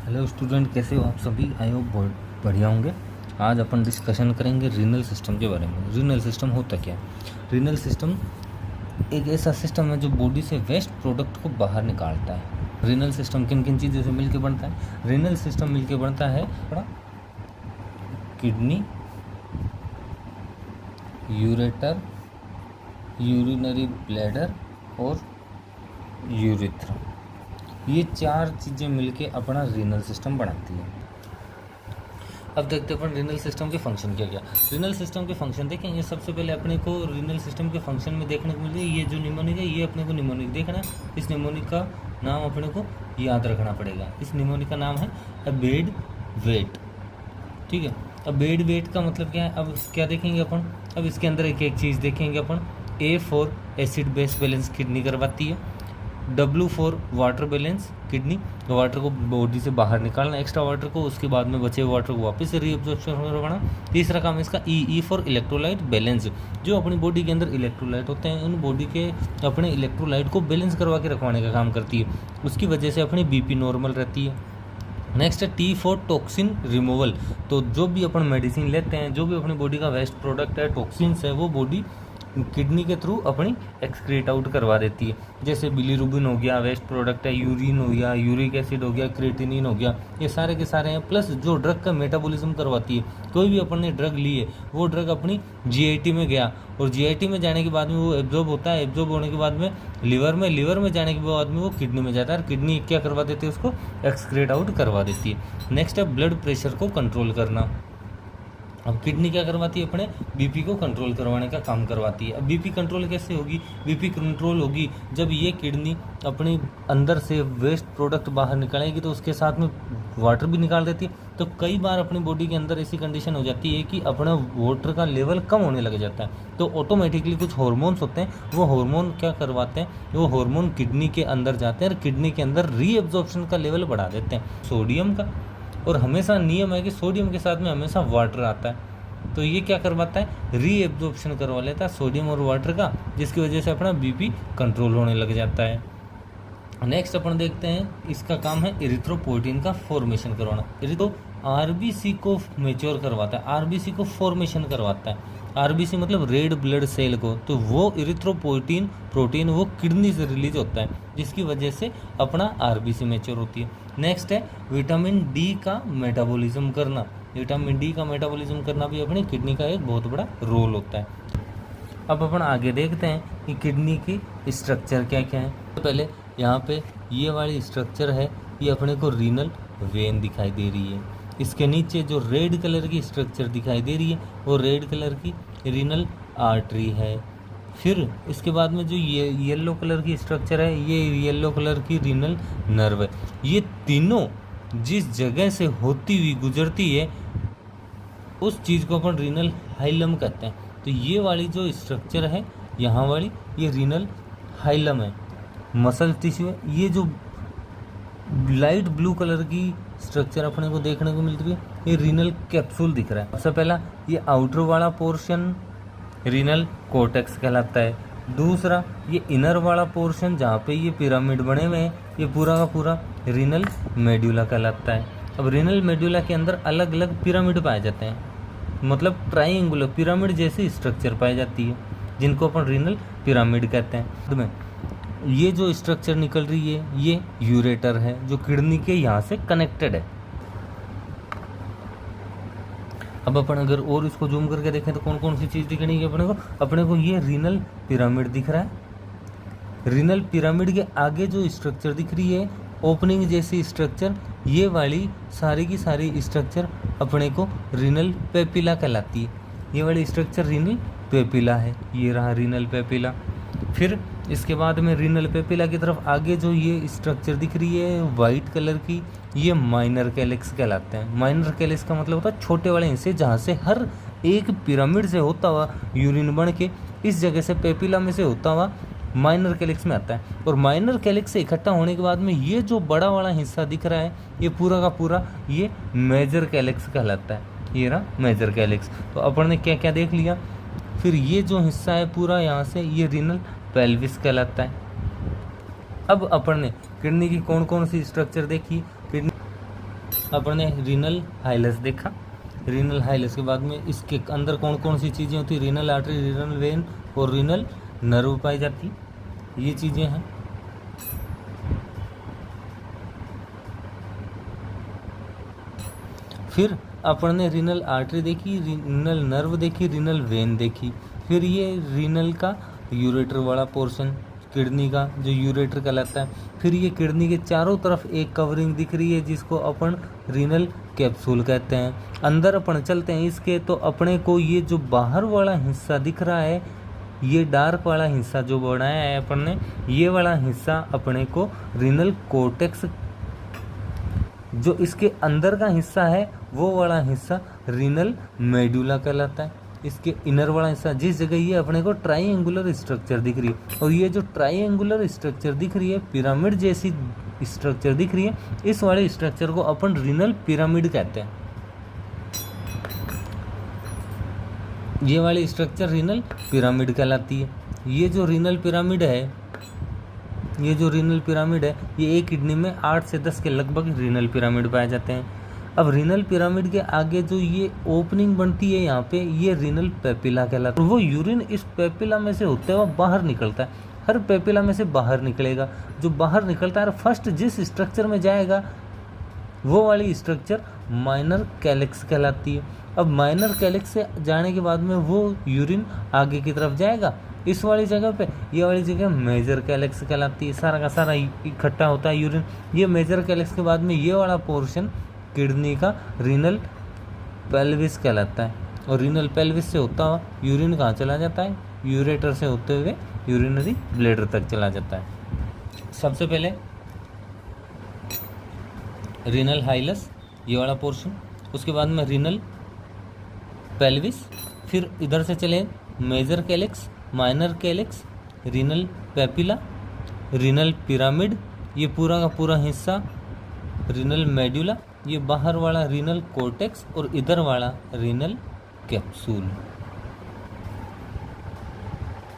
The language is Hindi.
हेलो स्टूडेंट, कैसे हो आप सभी? आई होप बहुत बढ़िया होंगे। आज अपन डिस्कशन करेंगे रीनल सिस्टम के बारे में। रीनल सिस्टम होता क्या है? रीनल सिस्टम एक ऐसा सिस्टम है जो बॉडी से वेस्ट प्रोडक्ट को बाहर निकालता है। रीनल सिस्टम किन किन चीज़ों से मिलकर बनता है? रीनल सिस्टम मिलकर बनता है किडनी, यूरेटर, यूरिनरी ब्लैडर और यूरिथ्रा। ये चार चीज़ें मिलके अपना रीनल सिस्टम बनाती है। अब देखते हैं अपन रीनल सिस्टम के फंक्शन क्या क्या। रीनल सिस्टम के फंक्शन देखेंगे। सबसे पहले अपने को रीनल सिस्टम के फंक्शन में देखने को मिले ये जो निमोनिक है, ये अपने को निमोनिक देखना है। इस निमोनिक का नाम अपने को याद रखना पड़ेगा। इस निमोनिक का नाम है अबेड वेट। ठीक है, अबेड वेट का मतलब क्या है? अब क्या देखेंगे अपन? अब इसके अंदर एक एक चीज़ देखेंगे अपन। A for acid base balance kidney करवाती है। W for water balance kidney, water को बॉडी से बाहर निकालना, एक्स्ट्रा वाटर को, उसके बाद में बचे वाटर को वापस से रीअब्जॉर्प्शन करवाना। तीसरा काम इसका ई फॉर इलेक्ट्रोलाइट बैलेंस, जो अपनी बॉडी के अंदर इलेक्ट्रोलाइट होते हैं उन बॉडी के अपने इलेक्ट्रोलाइट को बैलेंस करवा के रखवाने का काम करती है। उसकी वजह से अपनी BP नॉर्मल रहती है। नेक्स्ट है T फॉर टॉक्सिन रिमूवल। तो जो भी अपन मेडिसिन लेते हैं, जो भी अपनी बॉडी का वेस्ट प्रोडक्ट है, टॉक्सिन्स है, वो बॉडी किडनी के थ्रू अपनी एक्सक्रीट आउट करवा देती है। जैसे बिलीरुबिन हो गया, वेस्ट प्रोडक्ट है, यूरिन हो गया, यूरिक एसिड हो गया, क्रेटिनिन हो गया, ये सारे के सारे हैं। प्लस जो ड्रग का मेटाबॉलिज्म करवाती है, कोई भी अपन ने ड्रग ली है, वो ड्रग अपनी GIT में गया और GIT में जाने के बाद में वो एब्जॉर्ब होता है। एब्जॉर्ब होने के बाद में लिवर में जाने के बाद में वो किडनी में जाता है और किडनी क्या करवा देती है? उसको एक्सक्रीट आउट करवा देती है। नेक्स्ट है ब्लड प्रेशर को कंट्रोल करना। अब किडनी क्या करवाती है? अपने BP को कंट्रोल करवाने का काम करवाती है। अब BP कंट्रोल कैसे होगी? BP कंट्रोल होगी जब ये किडनी अपने अंदर से वेस्ट प्रोडक्ट बाहर निकालेगी तो उसके साथ में वाटर भी निकाल देती है। तो कई बार अपनी बॉडी के अंदर ऐसी कंडीशन हो जाती है कि अपना वाटर का लेवल कम होने लग जाता है, तो ऑटोमेटिकली कुछ हार्मोन्स होते हैं, वो हार्मोन क्या करवाते हैं? वो हार्मोन किडनी के अंदर जाते हैं और किडनी के अंदर रीअब्जॉर्प्शन का लेवल बढ़ा देते हैं सोडियम का। और हमेशा नियम है कि सोडियम के साथ में हमेशा वाटर आता है, तो ये क्या करवाता है? रीएब्जॉर्प्शन करवा लेता है सोडियम और वाटर का, जिसकी वजह से अपना BP कंट्रोल होने लग जाता है। नेक्स्ट अपन देखते हैं, इसका काम है इरिथ्रोपोइटिन का फॉर्मेशन करवाना। तो RBC को मेच्योर करवाता है, RBC को फॉर्मेशन करवाता है। RBC मतलब रेड ब्लड सेल को, तो वो इरिथ्रोपोइटिन प्रोटीन वो किडनी से रिलीज होता है, जिसकी वजह से अपना RBC मेच्योर होती है। नेक्स्ट है विटामिन D का मेटाबॉलिज्म करना। विटामिन D का मेटाबॉलिज्म करना भी अपनी किडनी का एक बहुत बड़ा रोल होता है। अब अपन आगे देखते हैं कि किडनी की स्ट्रक्चर क्या क्या है। तो पहले यहाँ पे ये वाली स्ट्रक्चर है, ये अपने को रीनल वेन दिखाई दे रही है। इसके नीचे जो रेड कलर की स्ट्रक्चर दिखाई दे रही है, वो रेड कलर की रीनल आर्टरी है। फिर इसके बाद में जो ये येलो कलर की स्ट्रक्चर है, ये येलो कलर की रीनल नर्व है। ये तीनों जिस जगह से होती हुई गुजरती है उस चीज़ को अपन रीनल हाइलम कहते हैं। तो ये वाली जो स्ट्रक्चर है यहाँ वाली, ये रीनल हाइलम है, मसल टिश्यू है। ये जो लाइट ब्लू कलर की स्ट्रक्चर अपने को देखने को मिलती है, ये रीनल कैप्सूल दिख रहा है। सबसे पहला ये आउटर वाला पोर्शन रीनल कोर्टेक्स कहलाता है। दूसरा ये इनर वाला पोर्शन जहाँ पे ये पिरामिड बने हुए हैं, ये पूरा का पूरा रीनल मेड्यूला कहलाता है। अब रीनल मेड्यूला के अंदर अलग अलग पिरामिड पाए जाते हैं, मतलब ट्राइंगुलर पिरामिड जैसी स्ट्रक्चर पाई जाती है, जिनको अपन रीनल पिरामिड कहते हैं। में ये जो स्ट्रक्चर निकल रही है, ये यूरेटर है जो किडनी के यहाँ से कनेक्टेड है। अब अपन अगर और इसको जूम करके देखें तो कौन कौन सी चीज़ दिखनी है अपने को ये रीनल पिरामिड दिख रहा है। रीनल पिरामिड के आगे जो स्ट्रक्चर दिख रही है, ओपनिंग जैसी स्ट्रक्चर, ये वाली सारी की सारी स्ट्रक्चर अपने को रीनल पेपिला कहलाती है। ये वाली स्ट्रक्चर रीनल पेपिला है, ये रहा रीनल पेपिला। फिर इसके बाद में रीनल पेपिला की तरफ आगे जो ये स्ट्रक्चर दिख रही है वाइट कलर की, ये माइनर कैलिक्स कहलाते हैं। माइनर कैलिक्स का मतलब होता है छोटे वाले हिस्से, जहाँ से हर एक पिरामिड से होता हुआ यूरिन बन के इस जगह से पेपिला में से होता हुआ माइनर कैलिक्स में आता है। और माइनर कैलिक्स से इकट्ठा होने के बाद में ये जो बड़ा वाला हिस्सा दिख रहा है, ये पूरा का पूरा ये मेजर कैलिक्स कहलाता है। ये रहा मेजर कैलिक्स। तो अपन ने क्या क्या देख लिया। फिर ये जो हिस्सा है पूरा यहाँ से, ये रीनल पेल्विस कहलाता है। अब अपन ने किडनी की कौन कौन सी स्ट्रक्चर देखी। अपन ने रीनल हाइलस देखा। रीनल हाइलस के बाद में इसके अंदर कौन कौन सी चीज़ें होती है, रीनल आर्टरी, रीनल वेन और रीनल नर्व पाई जाती, ये चीज़ें हैं। फिर अपन ने रीनल आर्टरी देखी, रीनल नर्व देखी, रीनल वेन देखी। फिर ये रीनल का यूरेटर वाला पोर्शन, किडनी का जो यूरेटर कहलाता है। फिर ये किडनी के चारों तरफ एक कवरिंग दिख रही है जिसको अपन रीनल कैप्सूल कहते हैं। अंदर अपन चलते हैं इसके, तो अपने को ये जो बाहर वाला हिस्सा दिख रहा है, ये डार्क वाला हिस्सा जो बनाया है अपन ने, ये वाला हिस्सा अपने को रीनल कोर्टेक्स, जो इसके अंदर का हिस्सा है वो वाला हिस्सा रीनल मेडुला कहलाता है। इसके इनर वाला हिस्सा, जिस जगह ये अपने को ट्राइंगुलर स्ट्रक्चर दिख रही है, और ये जो ट्राइंगुलर स्ट्रक्चर दिख रही है, पिरामिड जैसी स्ट्रक्चर दिख रही है, इस वाले स्ट्रक्चर को अपन रीनल पिरामिड कहते हैं। ये वाली स्ट्रक्चर रीनल पिरामिड कहलाती है। ये जो रीनल पिरामिड है, ये जो रीनल पिरामिड है, ये एक किडनी में 8 से 10 के लगभग रीनल पिरामिड पाए जाते हैं। अब रीनल पिरामिड के आगे जो ये ओपनिंग बनती है यहाँ पे, ये रीनल पेपिला कहलाता है। वो यूरिन इस पेपिला में से होते हुए बाहर निकलता है, हर पेपिला में से बाहर निकलेगा। जो बाहर निकलता है फर्स्ट जिस स्ट्रक्चर में जाएगा वो वाली स्ट्रक्चर माइनर कैलिक्स कहलाती है। अब माइनर कैलिक्स से जाने के बाद में वो यूरिन आगे की तरफ जाएगा, इस वाली जगह पे, ये वाली जगह मेजर कैलिक्स कहलाती है। सारा का सारा इकट्ठा होता है यूरिन। ये मेजर कैलिक्स के बाद में ये वाला पोर्शन किडनी का रीनल पेल्विस कहलाता है। और रीनल पेल्विस से होता हुआ यूरिन कहाँ चला जाता है, यूरेटर से होते हुए यूरिनरी ब्लैडर तक चला जाता है। सबसे पहले रीनल हाइलस, ये वाला पोर्शन, उसके बाद में रीनल पेल्विस, फिर इधर से चले major calyx, minor calyx, renal papilla, renal pyramid, ये पूरा का पूरा हिस्सा रीनल मेडुला, ये बाहर वाला रीनल कोर्टेक्स और इधर वाला रीनल कैप्सूल।